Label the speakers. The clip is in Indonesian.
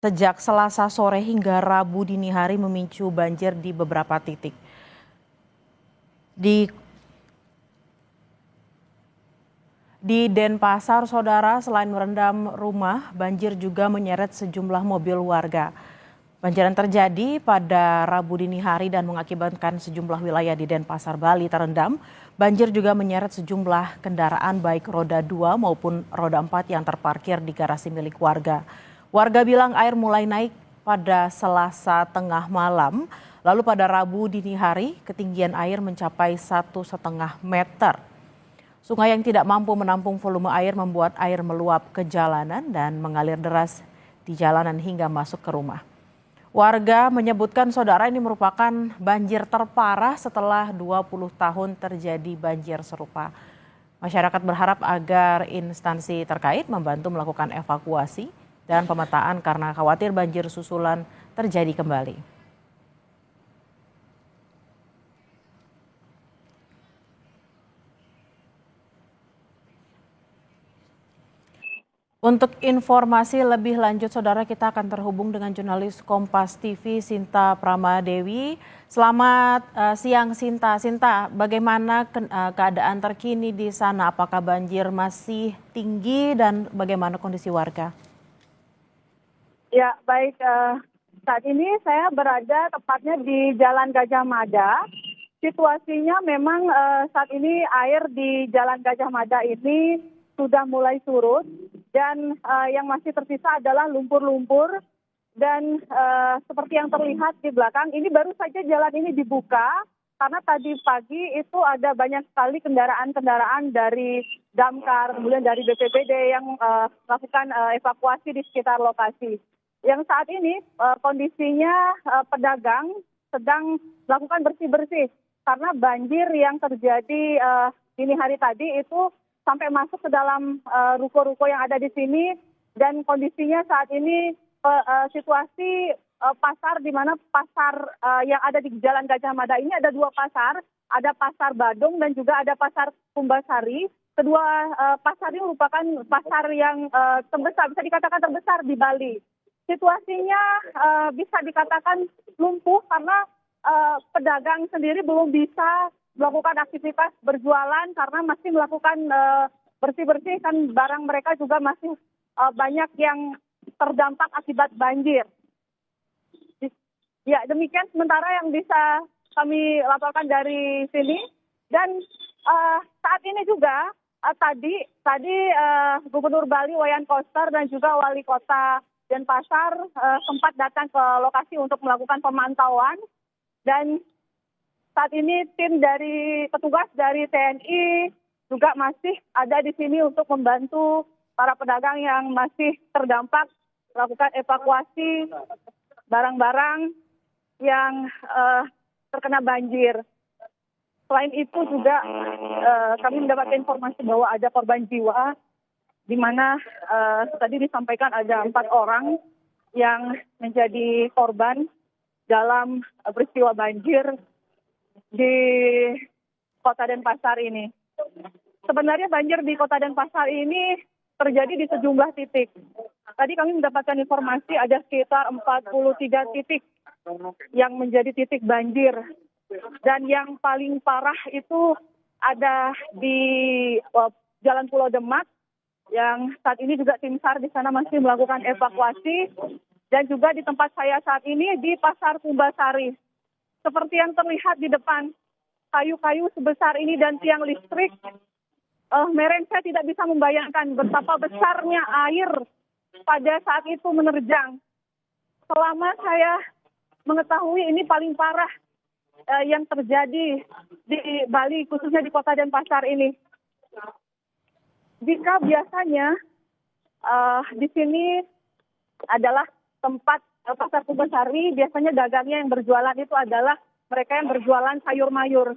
Speaker 1: Sejak Selasa sore hingga Rabu dini hari memicu banjir di beberapa titik. Di Denpasar, saudara, selain merendam rumah, banjir juga menyeret sejumlah mobil warga. Banjir yang terjadi pada Rabu dini hari dan mengakibatkan sejumlah wilayah di Denpasar, Bali terendam. Banjir juga menyeret sejumlah kendaraan baik roda 2 maupun roda 4 yang terparkir di garasi milik warga. Warga bilang air mulai naik pada Selasa tengah malam, lalu pada Rabu dini hari ketinggian air mencapai 1,5 meter. Sungai yang tidak mampu menampung volume air membuat air meluap ke jalanan dan mengalir deras di jalanan hingga masuk ke rumah. Warga menyebutkan saudara ini merupakan banjir terparah setelah 20 tahun terjadi banjir serupa. Masyarakat berharap agar instansi terkait membantu melakukan evakuasi dan pemetaan karena khawatir banjir susulan terjadi kembali. Untuk informasi lebih lanjut, saudara, kita akan terhubung dengan jurnalis Kompas TV Sinta Pramadewi. Selamat siang, Sinta. Sinta, bagaimana keadaan terkini di sana? Apakah banjir masih tinggi dan bagaimana kondisi warga?
Speaker 2: Ya, baik. Saat ini saya berada tepatnya di Jalan Gajah Mada. Situasinya memang saat ini air di Jalan Gajah Mada ini sudah mulai surut dan yang masih tersisa adalah lumpur-lumpur dan seperti yang terlihat di belakang ini baru saja jalan ini dibuka karena tadi pagi itu ada banyak sekali kendaraan-kendaraan dari Damkar kemudian dari BPBD yang melakukan evakuasi di sekitar lokasi. Yang saat ini kondisinya pedagang sedang melakukan bersih-bersih karena banjir yang terjadi dini hari tadi itu sampai masuk ke dalam ruko-ruko yang ada di sini dan kondisinya saat ini situasi pasar di mana pasar yang ada di Jalan Gajah Mada ini ada dua pasar, ada pasar Badung dan juga ada pasar Kumbasari. Kedua pasar ini merupakan pasar yang terbesar, bisa dikatakan terbesar di Bali. Situasinya bisa dikatakan lumpuh karena pedagang sendiri belum bisa melakukan aktivitas berjualan karena masih melakukan bersih-bersih kan barang mereka juga masih banyak yang terdampak akibat banjir. Ya, demikian sementara yang bisa kami laporkan dari sini dan saat ini juga tadi Gubernur Bali Wayan Koster dan juga Wali Kota Denpasar sempat datang ke lokasi untuk melakukan pemantauan dan saat ini tim dari petugas dari TNI juga masih ada di sini untuk membantu para pedagang yang masih terdampak melakukan evakuasi barang-barang yang terkena banjir. Selain itu juga kami mendapatkan informasi bahwa ada korban jiwa di mana tadi disampaikan ada 4 orang yang menjadi korban dalam peristiwa banjir di Kota Denpasar ini. Sebenarnya banjir di Kota Denpasar ini terjadi di sejumlah titik. Tadi kami mendapatkan informasi ada sekitar 43 titik yang menjadi titik banjir. Dan yang paling parah itu ada di Jalan Pulau Demak yang saat ini juga tim SAR di sana masih melakukan evakuasi dan juga di tempat saya saat ini di Pasar Kumbasari. Seperti yang terlihat di depan, kayu-kayu sebesar ini dan tiang listrik, Meren saya tidak bisa membayangkan betapa besarnya air pada saat itu menerjang. Selama saya mengetahui ini paling parah yang terjadi di Bali, khususnya di Kota Denpasar ini. Jika biasanya di sini adalah tempat Pasar Kumbasari, biasanya dagangnya yang berjualan itu adalah mereka yang berjualan sayur mayur.